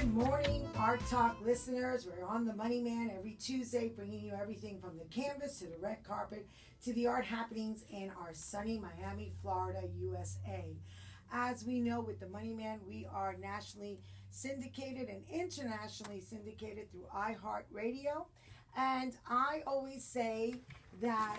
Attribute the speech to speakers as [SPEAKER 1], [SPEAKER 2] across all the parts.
[SPEAKER 1] Good morning, Art Talk listeners. We're on the Money Man every Tuesday, bringing you everything from the canvas to the red carpet to the art happenings in our sunny Miami, Florida, USA. As we know, with the Money Man, we are nationally syndicated and internationally syndicated through iHeartRadio. And I always say that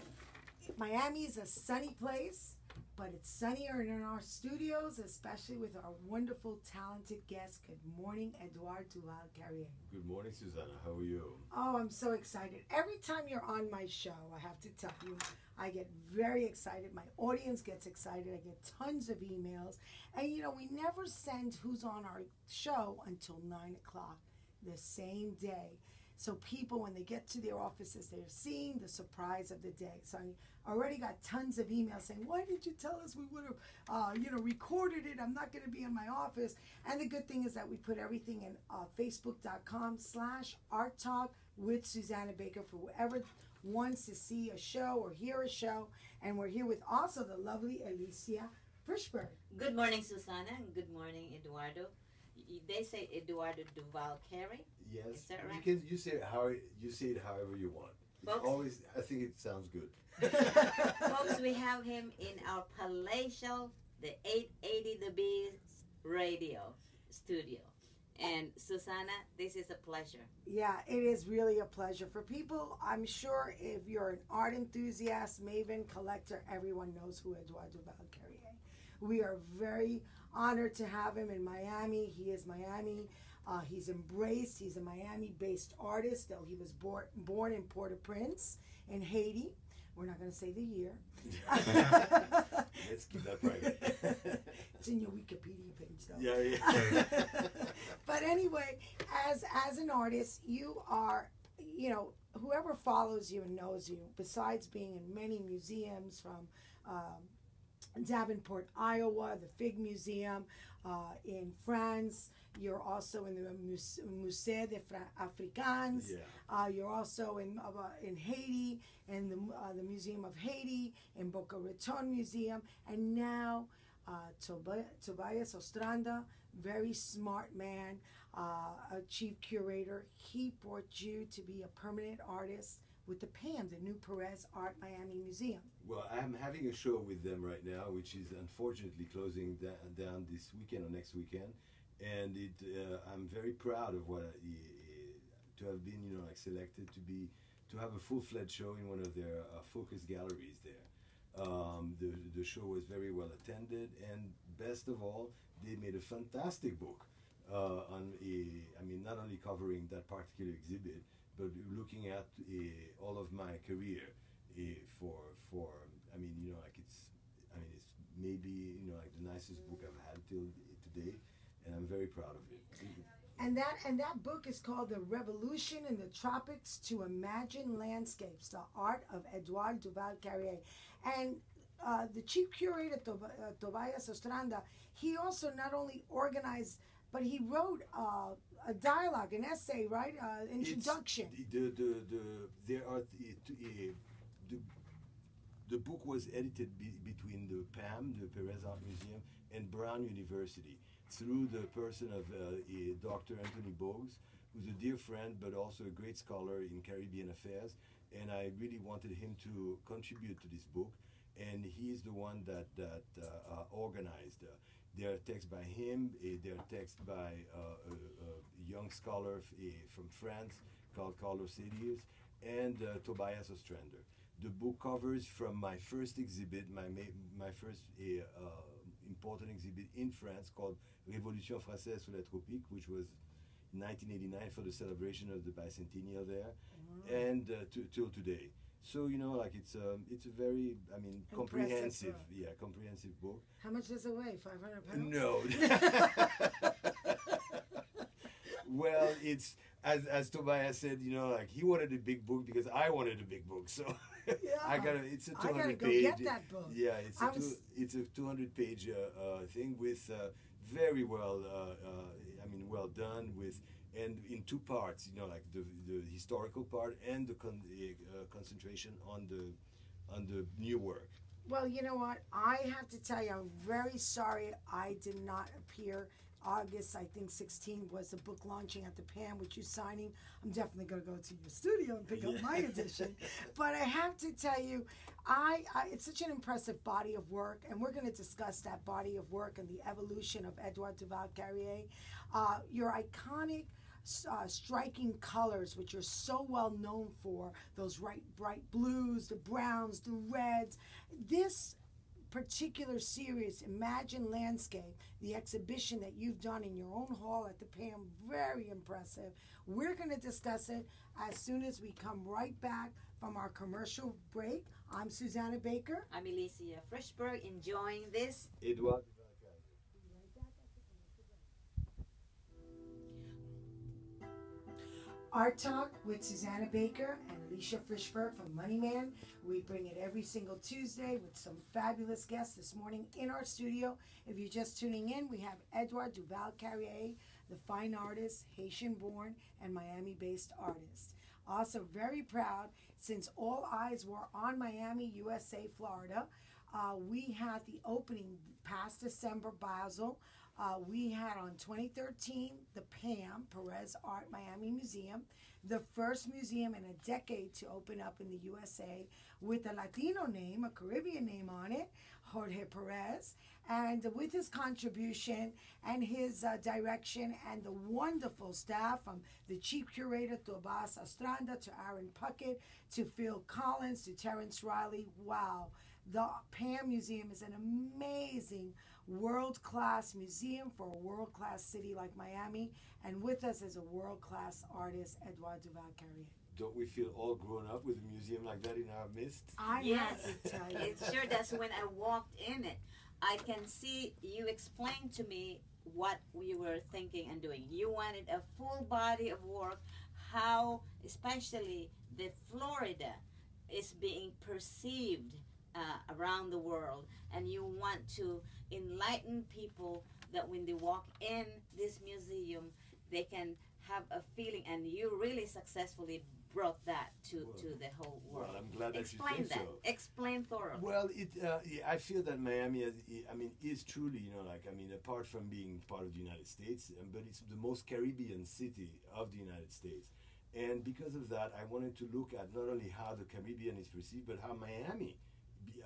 [SPEAKER 1] Miami is a sunny place, but it's sunnier in our studios, especially with our wonderful, talented guest. Good morning, EdouardoDuvall Carrier.
[SPEAKER 2] Good morning, Susanna. How are you?
[SPEAKER 1] Oh, I'm so excited. Every time you're on my show, I have to tell you, I get very excited. My audience gets excited. I get tons of emails. And, you know, we never send who's on our show until 9 o'clock the same day. So people, when they get to their offices, they're seeing the surprise of the day. So I already got tons of emails saying, why did you tell us we would have, recorded it? I'm not going to be in my office. And the good thing is that we put everything in Facebook.com/ArtTalk with Susanna Baker for whoever wants to see a show or hear a show. And we're here with also the lovely Alicia Frischberg.
[SPEAKER 3] Good morning, Susanna, and good morning, Eduardo. They say EdouardoDuvall Carey.
[SPEAKER 2] Yes.
[SPEAKER 3] Is that right?
[SPEAKER 2] You say it however you want.
[SPEAKER 3] Folks,
[SPEAKER 2] I think it sounds good.
[SPEAKER 3] folks, we have him in our palatial, the 880 The Bees radio studio. And Susanna, this is a pleasure.
[SPEAKER 1] Yeah, it is really a pleasure. For people, I'm sure if you're an art enthusiast, maven, collector, everyone knows who EdouardoDuvall Carrier. We are very honored to have him in Miami. He is Miami. He's embraced. He's a Miami-based artist, though he was born in Port-au-Prince in Haiti. We're not going to say the year.
[SPEAKER 2] Let's keep that private.
[SPEAKER 1] It's in your Wikipedia page, though.
[SPEAKER 2] Yeah.
[SPEAKER 1] But anyway, as an artist, you are, whoever follows you and knows you, besides being in many museums from Davenport, Iowa, the Fig Museum, in France. You're also in the Musée des Africains.
[SPEAKER 2] Yeah.
[SPEAKER 1] You're also in Haiti, in the Museum of Haiti, in Boca Raton Museum, and now Tobias Ostranda, very smart man, a chief curator. He brought you to be a permanent artist with the PAM, the New Perez Art Miami Museum.
[SPEAKER 2] Well, I'm having a show with them right now, which is unfortunately closing down this weekend or next weekend, and I'm very proud of to have been, selected to have a full-fledged show in one of their focus galleries there. The show was very well attended, and best of all, they made a fantastic book not only covering that particular exhibit, but looking at all of my career it's maybe the nicest book I've had till today, and I'm very proud of it.
[SPEAKER 1] And that book is called The Revolution in the Tropics to Imagine Landscapes, the art of EdouardoDuvall Carrier. And the chief curator, Tobias Ostranda, he also not only organized, but he wrote a dialogue, an essay, right? Introduction.
[SPEAKER 2] The book was edited between the PAM, the Perez Art Museum, and Brown University through the person of Dr. Anthony Boggs, who's a dear friend but also a great scholar in Caribbean affairs. And I really wanted him to contribute to this book, and he's the one that organized. There are texts by him, there are texts by a young scholar from France called Carlos Serius, and Tobias Ostrander. The book covers from my first exhibit, my first important exhibit in France called Révolution française sur les tropiques, which was in 1989 for the celebration of the bicentennial there, and till today. So it's a very comprehensive book.
[SPEAKER 1] How much does it weigh? 500 pounds?
[SPEAKER 2] No. Well, it's as Tobias said, he wanted a big book because I wanted a big book. So
[SPEAKER 1] yeah.
[SPEAKER 2] It's a 200
[SPEAKER 1] I gotta go
[SPEAKER 2] page.
[SPEAKER 1] get that book.
[SPEAKER 2] Yeah, it's a 200 page thing with very well well done with. And in two parts, the historical part and the concentration on the new work.
[SPEAKER 1] Well, you know what? I have to tell you, I'm very sorry I did not appear August, I think 16 was the book launching at the PAM, which you signing. I'm definitely going to go to your studio and pick up my edition. But I have to tell you, it's such an impressive body of work, and we're going to discuss that body of work and the evolution of EdouardoDuvall Carrier. Your iconic, striking colors, which you're so well known for, those bright blues, the browns, the reds. This particular series, Imagine Landscape, the exhibition that you've done in your own hall at the PAM, very impressive. We're going to discuss it as soon as we come right back from our commercial break. I'm Susanna Baker.
[SPEAKER 3] I'm Alicia Frischberg, enjoying this.
[SPEAKER 2] Edouard.
[SPEAKER 1] Art Talk with Susanna Baker and Alicia Frischberg from Money Man. We bring it every single Tuesday with some fabulous guests. This morning in our studio, if you're just tuning in, we have EdouardoDuvall Carrier, the fine artist, Haitian-born and Miami-based artist. Also very proud, since all eyes were on Miami, USA, Florida. We had the opening past December, Basel. We had on 2013 the PAM, Perez Art Miami Museum, the first museum in a decade to open up in the USA with a Latino name, a Caribbean name on it, Jorge Perez, and with his contribution and his direction and the wonderful staff from the chief curator Tobias Astranda to Aaron Puckett to Phil Collins to Terrence Riley. Wow. The PAM Museum is an amazing world-class museum for a world-class city like Miami, and with us is a world-class artist, EdouardoDuvall Carrier.
[SPEAKER 2] Don't we feel all grown up with a museum like that in our midst?
[SPEAKER 3] Yes,
[SPEAKER 1] have to tell you.
[SPEAKER 3] it sure does. When I walked in it, I can see you explained to me what we were thinking and doing. You wanted a full body of work, how especially the Florida is being perceived around the world, and you want to enlighten people that when they walk in this museum they can have a feeling, and you really successfully brought that to the whole world.
[SPEAKER 2] Well, I'm glad that
[SPEAKER 3] Explain
[SPEAKER 2] you think
[SPEAKER 3] that.
[SPEAKER 2] so.
[SPEAKER 3] Explain thoroughly.
[SPEAKER 2] Well, I feel that Miami, is truly, apart from being part of the United States, but it's the most Caribbean city of the United States. And because of that, I wanted to look at not only how the Caribbean is perceived, but how Miami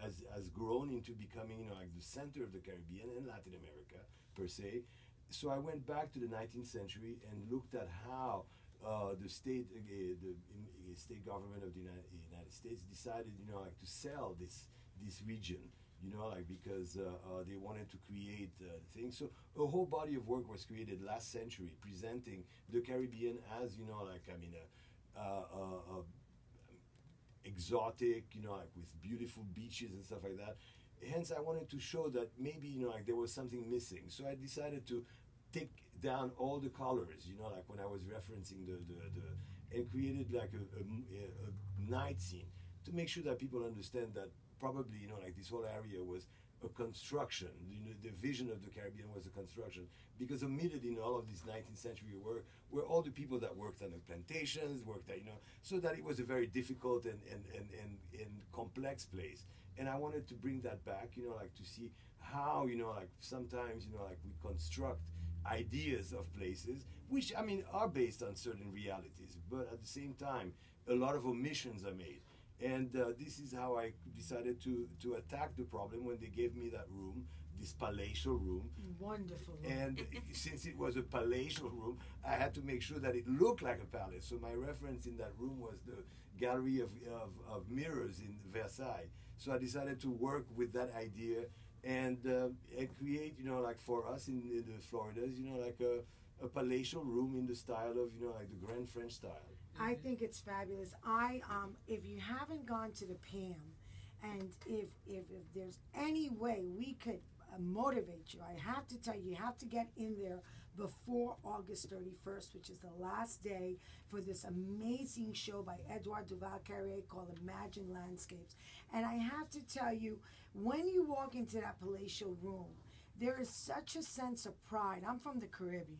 [SPEAKER 2] has grown into becoming, the center of the Caribbean and Latin America, per se. So I went back to the 19th century and looked at how the state government of the United States decided, to sell this region, because they wanted to create things. So a whole body of work was created last century presenting the Caribbean as, exotic, with beautiful beaches and stuff like that. Hence, I wanted to show that maybe, there was something missing. So I decided to take down all the colors, when I was referencing and created a night scene to make sure that people understand that probably, this whole area was a construction. The vision of the Caribbean was a construction, because omitted in all of this 19th century work were all the people that worked on the plantations, worked at, so that it was a very difficult and complex place. And I wanted to bring that back, to see how, sometimes, we construct ideas of places, which, are based on certain realities, but at the same time, a lot of omissions are made. And this is how I decided to attack the problem when they gave me that room, this palatial room.
[SPEAKER 1] Wonderful room.
[SPEAKER 2] And since it was a palatial room, I had to make sure that it looked like a palace. So my reference in that room was the gallery of mirrors in Versailles. So I decided to work with that idea and create, for us in the Floridas, a palatial room in the style of, the Grand French style.
[SPEAKER 1] I think it's fabulous. If you haven't gone to the PAM, and if there's any way we could motivate you, I have to tell you, you have to get in there before August 31st, which is the last day for this amazing show by EdouardoDuvall Carrier called Imagine Landscapes. And I have to tell you, when you walk into that palatial room, there is such a sense of pride. I'm from the Caribbean,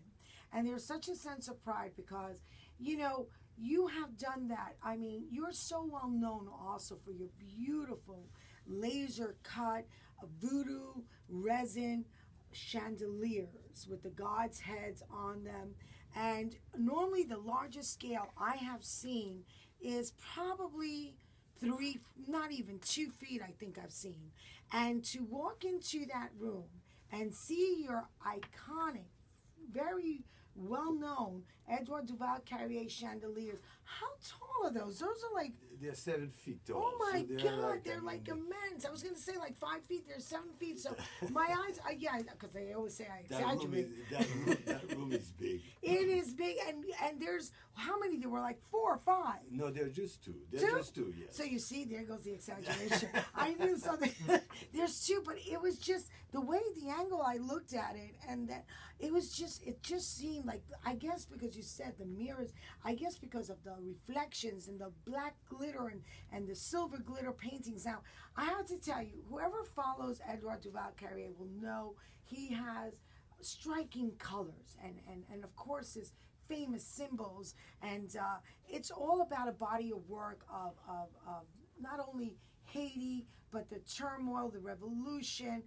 [SPEAKER 1] and there's such a sense of pride because, you have done that. You're so well known also for your beautiful laser cut, voodoo, resin, chandeliers with the gods' heads on them. And normally the largest scale I have seen is probably 3, not even 2 feet, I think I've seen. And to walk into that room and see your iconic, very well-known EdouardoDuvall Carrier chandeliers, how tall are those? Those are like,
[SPEAKER 2] They're 7 feet tall.
[SPEAKER 1] oh my
[SPEAKER 2] so
[SPEAKER 1] God, they're like immense. I was going to say like 5 feet, they're 7 feet. So my eyes, yeah, because they always say I exaggerate.
[SPEAKER 2] That room is big.
[SPEAKER 1] It is big, and there's, how many? There were like 4 or 5.
[SPEAKER 2] No, they're just 2. Just 2, yes.
[SPEAKER 1] So you see, there goes the exaggeration. I knew something. There's 2, but it was just the way, the angle I looked at it, and that it just seemed like, I guess because you said the mirrors, I guess because of the reflections and the black glitter and the silver glitter paintings. Now, I have to tell you, whoever follows EdouardoDuvall Carrier will know he has striking colors and of course his famous symbols, and it's all about a body of work of not only Haiti, but the turmoil, the revolution,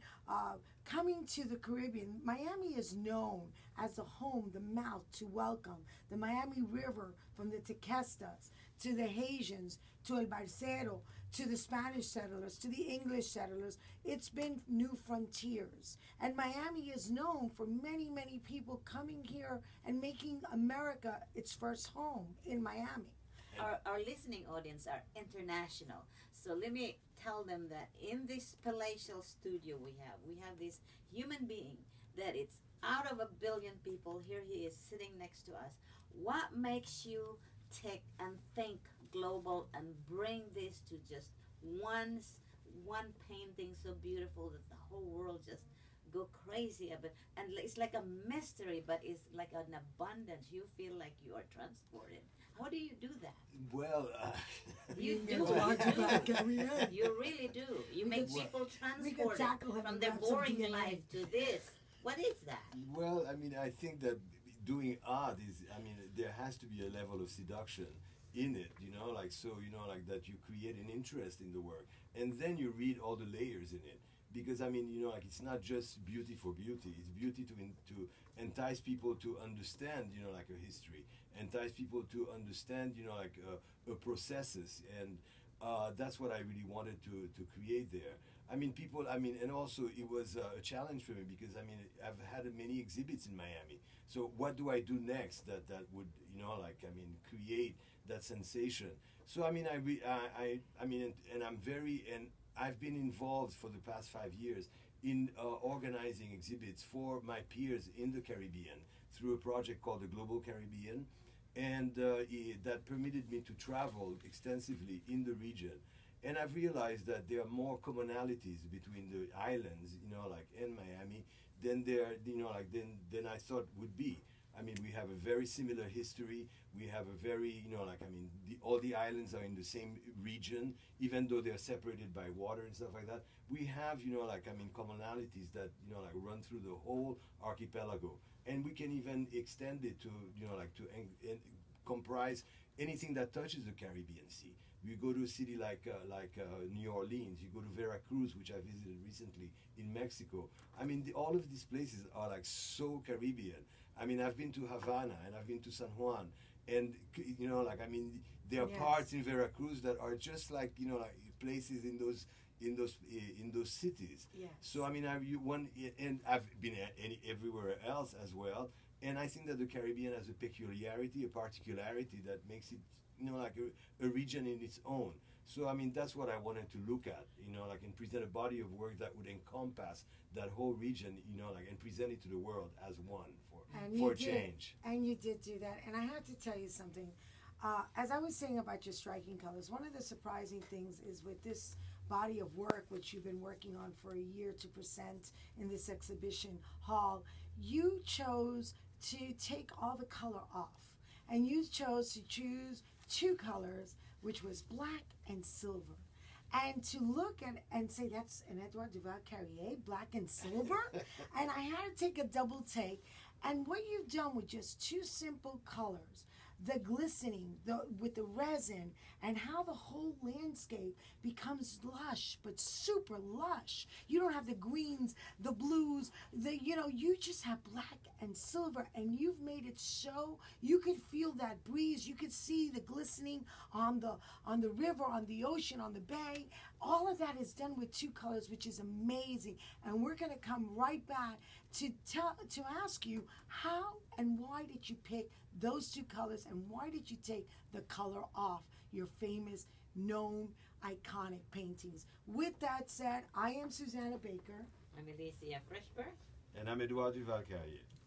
[SPEAKER 1] coming to the Caribbean. Miami is known as the home, the mouth to welcome the Miami River, from the Tequestas to the Haitians to El Barcero to the Spanish settlers to the English settlers. It's been new frontiers. And Miami is known for many, many people coming here and making America its first home in Miami.
[SPEAKER 3] Our listening audience are international. So let me tell them that in this palatial studio we have this human being that it's out of 1 billion people. Here he is sitting next to us. What makes you take and think global and bring this to just one painting so beautiful that the whole world just go crazy about? And it's like a mystery, but it's like an abundance. You feel like you are transported. How do you do that?
[SPEAKER 2] Well,
[SPEAKER 3] you do. You really do. You make people transported from their boring life to this. What is that?
[SPEAKER 2] Well, I mean, I think that doing art is, I mean, there has to be a level of seduction in it, like, so, like that you create an interest in the work. And then you read all the layers in it. Because, I mean, like, it's not just beauty for beauty. It's beauty to entice people to understand, like a history. Entice people to understand, like processes. And that's what I really wanted to create there. I mean, and also it was a challenge for me because, I mean, I've had many exhibits in Miami. So what do I do next that would, create that sensation? So, I mean, I've been involved for the past 5 years in organizing exhibits for my peers in the Caribbean through a project called the Global Caribbean, and that permitted me to travel extensively in the region. And I've realized that there are more commonalities between the islands, and Miami, than than I thought would be. I mean, we have a very similar history. We have a very, all the islands are in the same region, even though they're separated by water and stuff like that. We have, commonalities that, run through the whole archipelago. And we can even extend it to, comprise anything that touches the Caribbean Sea. You go to a city like New Orleans, you go to Veracruz, which I visited recently in Mexico. I mean, all of these places are like so Caribbean. I mean, I've been to Havana and I've been to San Juan, and there are parts in Veracruz that are just like places in those cities.
[SPEAKER 1] Yes.
[SPEAKER 2] So I mean, and I've been everywhere else as well. And I think that the Caribbean has a peculiarity, a particularity that makes it a region in its own. So I mean, that's what I wanted to look at, and present a body of work that would encompass that whole region, and present it to the world as one for change.
[SPEAKER 1] And you did do that. And I have to tell you something. As I was saying about your striking colors, one of the surprising things is with this body of work, which you've been working on for a year to present in this exhibition hall, you chose to take all the color off. And you chose to choose 2 colors, which was black and silver. And to look at and say, that's an EdouardoDuvall Carrier, black and silver? And I had to take a double take. And what you've done with just 2 simple colors, the glistening, with the resin, and how the whole landscape becomes lush, but super lush. You don't have the greens, the blues, you just have black and silver, and you've made it so you could feel that breeze. You could see the glistening on the river, on the ocean, on the bay. All of that is done with 2 colors, which is amazing. And we're going to come right back to ask you how and why did you pick those 2 colors, and why did you take the color off your famous, known, iconic paintings. With that said, I am Susanna Baker.
[SPEAKER 3] I'm Alicia Frischberg.
[SPEAKER 2] And I'm EdouardoDuvall.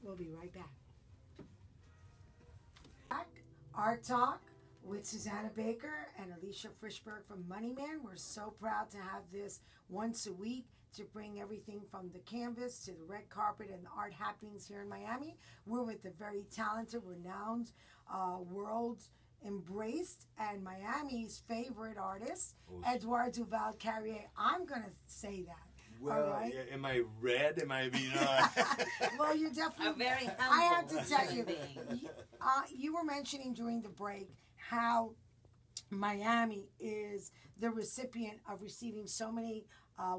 [SPEAKER 1] We'll be right back. Art Talk with Susanna Baker and Alicia Frischberg from Moneyman. We're so proud to have this once a week to bring everything from the canvas to the red carpet and the art happenings here in Miami. We're with the very talented, renowned, world embraced, and Miami's favorite artist, EdouardoDuvall. I'm going to say that.
[SPEAKER 2] Well,
[SPEAKER 1] right.
[SPEAKER 2] Am I red? Am I being...
[SPEAKER 1] Well, you're definitely...
[SPEAKER 3] A very humble
[SPEAKER 1] I have to tell you,
[SPEAKER 3] being.
[SPEAKER 1] You were mentioning during the break how Miami is the recipient of receiving so many,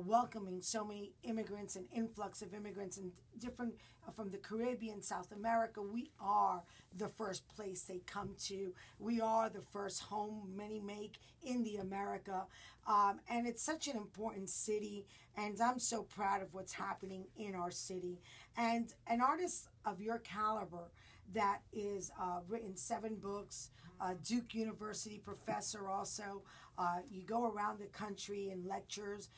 [SPEAKER 1] welcoming so many immigrants and influx of immigrants and different from the Caribbean, South America. We are the first place they come to. We are the first home many make in the America. And it's such an important city, and I'm so proud of what's happening in our city. And an artist of your caliber that is written 7 books, Duke University professor also. You go around the country in lectures.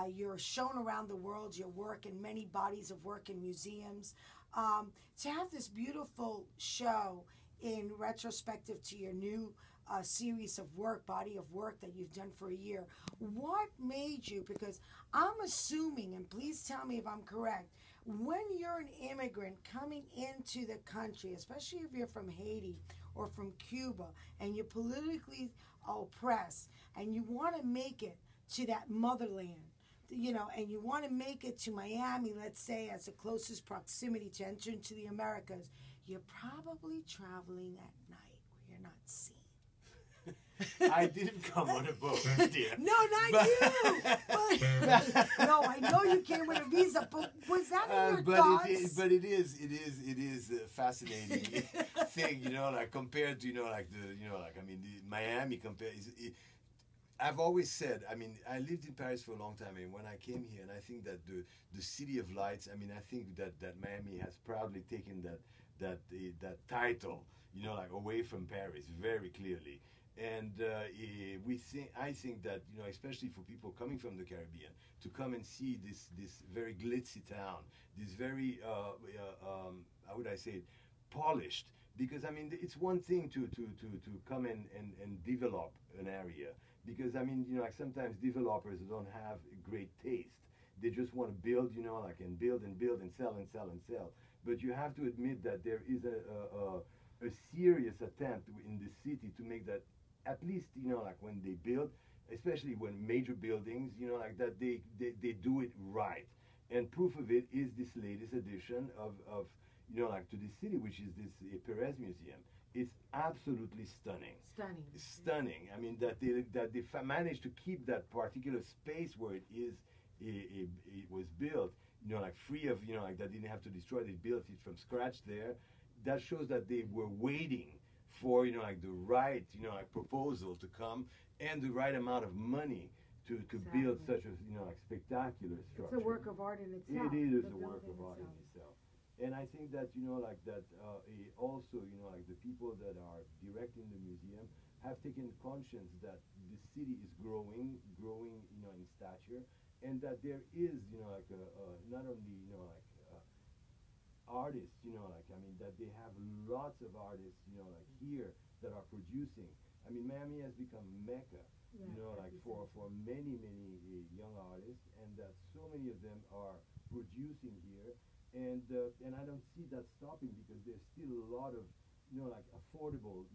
[SPEAKER 1] You're shown around the world your work in many bodies of work in museums. To have this beautiful show in retrospective to your new series of work, body of work that you've done for a year, what made you, because I'm assuming, and please tell me if I'm correct, when you're an immigrant coming into the country, especially if you're from Haiti or from Cuba, and you're politically oppressed, and you want to make it to that motherland, and you want to make it to Miami, let's say, as the closest proximity to enter into the Americas, you're probably traveling at night where you're not seen.
[SPEAKER 2] I didn't come on a boat, dear.
[SPEAKER 1] No, not you. But, no, I know you came with a visa, but was that in your thoughts?
[SPEAKER 2] It is a fascinating thing, like compared to, Miami I've always said, I lived in Paris for a long time, and when I came here, and I think that the city of lights, I think that Miami has proudly taken that title, away from Paris very clearly. And I think that, especially for people coming from the Caribbean, to come and see this very glitzy town, this very, how would I say it, polished. Because, it's one thing to come and develop an area. Because, sometimes developers don't have great taste. They just want to build, and build and build and sell and sell and sell. But you have to admit that there is a serious attempt in the city to make that, at least, when they build, especially when major buildings, that they do it right. And proof of it is this latest edition of to the city, which is this Perez Museum. It's absolutely stunning. Stunning. That they managed to keep that particular space where it was built, free of, that didn't have to destroy. They built it from scratch there. That shows that they were waiting for, the right, proposal to come and the right amount of money to build such a, spectacular structure.
[SPEAKER 1] It's a work of art in itself.
[SPEAKER 2] It is a work of art in itself. And I think that, also, the people that are directing the museum have taken conscience that the city is growing, in stature, and that there is, not only, artists, that they have lots of artists, here that are producing. Miami has become Mecca, for many, many young artists, and that so many of them are producing here. And I don't see that stopping, because there's still a lot of, affordable,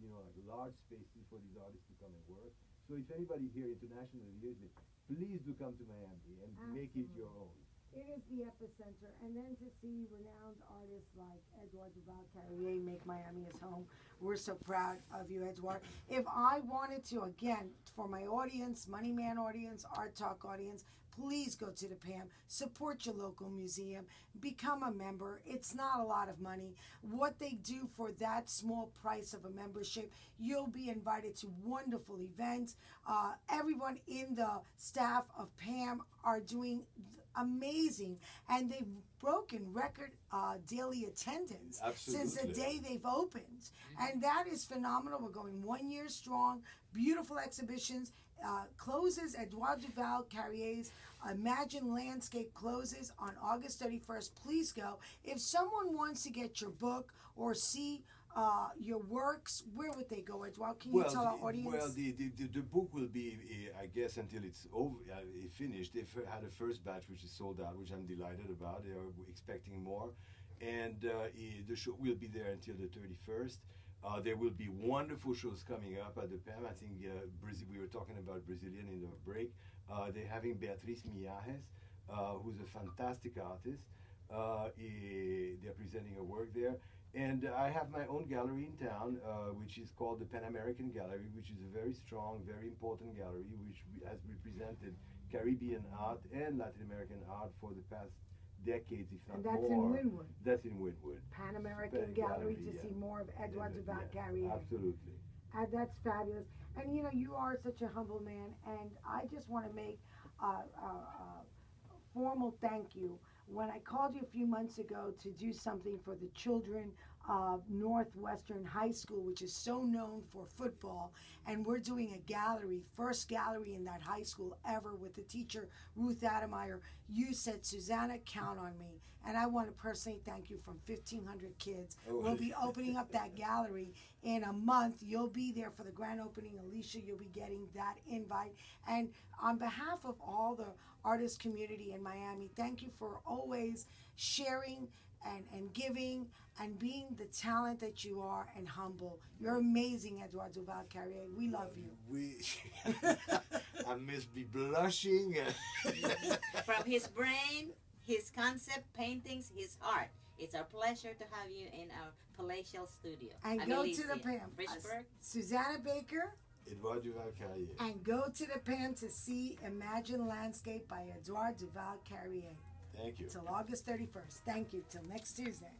[SPEAKER 2] large spaces for these artists to come and work. So if anybody here internationally hears it, please do come to Miami and make it your own.
[SPEAKER 1] It is the epicenter, and then to see renowned artists like Edouard Duval Carrier make Miami his home. We're so proud of you, Edouard. If I wanted to, again, for my audience, Money Man audience, Art Talk audience, please go to the PAM, support your local museum, become a member. It's not a lot of money. What they do for that small price of a membership, you'll be invited to wonderful events. Everyone in the staff of PAM are doing amazing, and they've broken record daily attendance since the day they've opened, and that is phenomenal. We're going 1 year strong. Beautiful exhibitions. Closes Edouard Duval Carrier's Imagine Landscape closes on August 31st. Please go. If someone wants to get your book or see your works, where would they go, Edouard? Can you tell our audience?
[SPEAKER 2] Well, the book will be, I guess, until it's over, finished. They've had a first batch which is sold out, which I'm delighted about. They are expecting more. And the show will be there until the 31st. There will be wonderful shows coming up at the PAM. I think we were talking about Brazilian in the break. They're having Beatriz Millares, who's a fantastic artist. They're presenting her work there. And I have my own gallery in town, which is called the Pan American Gallery, which is a very strong, very important gallery, which has represented Caribbean art and Latin American art for the past decades, if not more.
[SPEAKER 1] And that's in Wynwood.
[SPEAKER 2] That's in Wynwood.
[SPEAKER 1] Pan American Gallery to see more of Edouard Duval Carrier.
[SPEAKER 2] Absolutely.
[SPEAKER 1] And that's fabulous. And you know, you are such a humble man, and I just want to make a formal thank you. When I called you a few months ago to do something for the children of Northwestern High School, which is so known for football, and we're doing a gallery, first gallery in that high school ever with the teacher, Ruth Ademeyer, you said, Susanna, count on me. And I want to personally thank you from 1,500 kids. We'll be opening up that gallery in a month. You'll be there for the grand opening. Alicia, you'll be getting that invite. And on behalf of all the artist community in Miami, thank you for always sharing and giving and being the talent that you are and humble. You're amazing, Edouard Duval Carrier. We love you.
[SPEAKER 2] I must be blushing.
[SPEAKER 3] From his brain, his concept, paintings, his heart. It's our pleasure to have you in our palatial studio.
[SPEAKER 1] And go to the PAM.
[SPEAKER 3] Fishburg.
[SPEAKER 1] Susanna Baker.
[SPEAKER 2] Edouard Duval Carrier.
[SPEAKER 1] And go to the PAM to see Imagine Landscape by Edouard Duval Carrier.
[SPEAKER 2] Thank you.
[SPEAKER 1] Till August 31st. Thank you. Till next Tuesday.